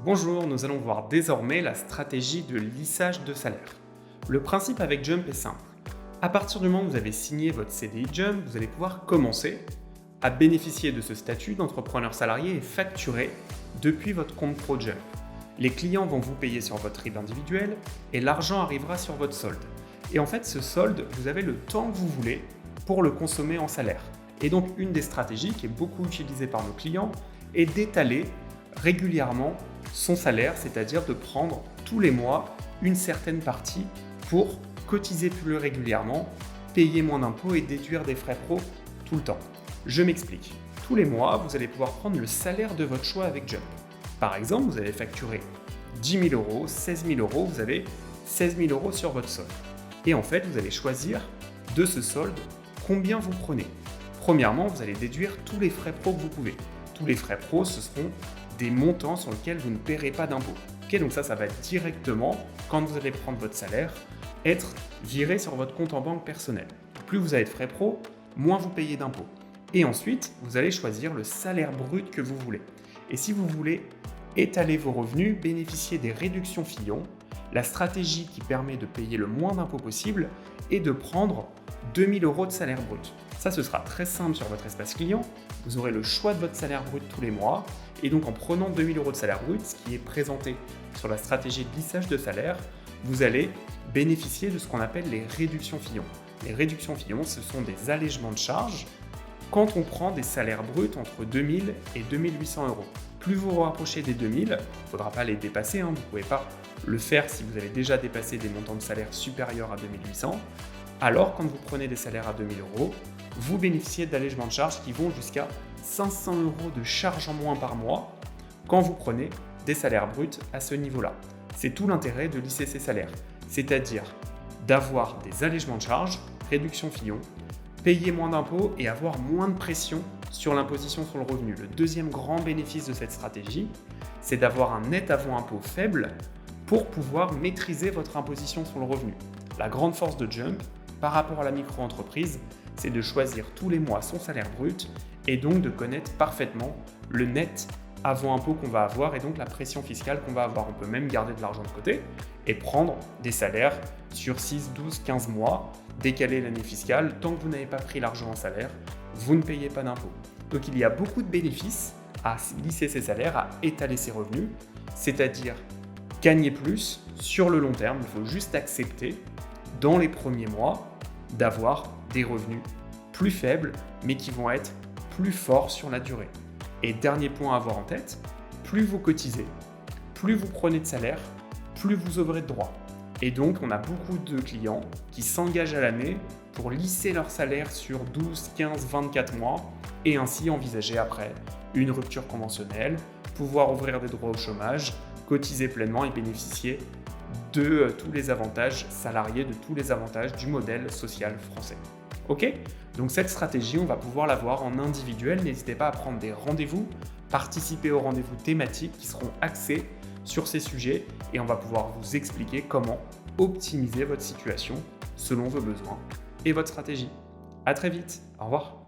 Bonjour, nous allons voir désormais la stratégie de lissage de salaire. Le principe avec Jump est simple. À partir du moment où vous avez signé votre CDI Jump, vous allez pouvoir commencer à bénéficier de ce statut d'entrepreneur salarié et facturer depuis votre compte Pro Jump. Les clients vont vous payer sur votre RIB individuel et l'argent arrivera sur votre solde. Et en fait, ce solde, vous avez le temps que vous voulez pour le consommer en salaire. Et donc, une des stratégies qui est beaucoup utilisée par nos clients est d'étaler régulièrement son salaire, c'est-à-dire de prendre tous les mois une certaine partie pour cotiser plus régulièrement, payer moins d'impôts et déduire des frais pro tout le temps. Je m'explique. Tous les mois, vous allez pouvoir prendre le salaire de votre choix avec Jump. Par exemple, vous allez facturer 10 000 euros, 16 000 euros, vous avez 16 000 euros sur votre solde. Et en fait, vous allez choisir de ce solde combien vous prenez. Premièrement, vous allez déduire tous les frais pro que vous pouvez. Tous les frais pro, ce seront des montants sur lesquels vous ne paierez pas d'impôts. Donc ça va directement, quand vous allez prendre votre salaire, être viré sur votre compte en banque personnel. Plus vous avez de frais pro, moins vous payez d'impôts. Et ensuite, vous allez choisir le salaire brut que vous voulez. Et si vous voulez étaler vos revenus, bénéficier des réductions Fillon, la stratégie qui permet de payer le moins d'impôts possible est de prendre 2 000 euros de salaire brut. Ça, ce sera très simple sur votre espace client. Vous aurez le choix de votre salaire brut tous les mois. Et donc, en prenant 2 000 euros de salaire brut, ce qui est présenté sur la stratégie de lissage de salaire, vous allez bénéficier de ce qu'on appelle les réductions Fillon. Les réductions Fillon, ce sont des allègements de charges quand on prend des salaires bruts entre 2 000 et 2 800 euros. Plus vous vous rapprochez des 2 000, il ne faudra pas les dépasser, vous ne pouvez pas le faire si vous avez déjà dépassé des montants de salaire supérieurs à 2 800. Alors, quand vous prenez des salaires à 2 000 euros, vous bénéficiez d'allègements de charges qui vont jusqu'à 500 euros de charges en moins par mois quand vous prenez des salaires bruts à ce niveau-là. C'est tout l'intérêt de lisser ces salaires, c'est-à-dire d'avoir des allègements de charges, réduction Fillon, payer moins d'impôts et avoir moins de pression sur l'imposition sur le revenu. Le deuxième grand bénéfice de cette stratégie, c'est d'avoir un net avant impôt faible pour pouvoir maîtriser votre imposition sur le revenu. La grande force de Jump par rapport à la micro-entreprise, c'est de choisir tous les mois son salaire brut et donc de connaître parfaitement le net avant impôt qu'on va avoir et donc la pression fiscale qu'on va avoir. On peut même garder de l'argent de côté et prendre des salaires sur 6, 12, 15 mois, décaler l'année fiscale. Tant que vous n'avez pas pris l'argent en salaire, vous ne payez pas d'impôt. Donc il y a beaucoup de bénéfices à lisser ses salaires, à étaler ses revenus, c'est-à-dire gagner plus sur le long terme. Il faut juste accepter dans les premiers mois d'avoir des revenus plus faibles mais qui vont être plus forts sur la durée. Et dernier point à avoir en tête, plus vous cotisez, plus vous prenez de salaire, plus vous aurez de droits. Et donc, on a beaucoup de clients qui s'engagent à l'année pour lisser leur salaire sur 12, 15, 24 mois et ainsi envisager après une rupture conventionnelle, pouvoir ouvrir des droits au chômage, cotiser pleinement et bénéficier de tous les avantages salariés, de tous les avantages du modèle social français. Ok ? Donc cette stratégie, on va pouvoir la voir en individuel. N'hésitez pas à prendre des rendez-vous, participer aux rendez-vous thématiques qui seront axés sur ces sujets et on va pouvoir vous expliquer comment optimiser votre situation selon vos besoins et votre stratégie. À très vite, au revoir.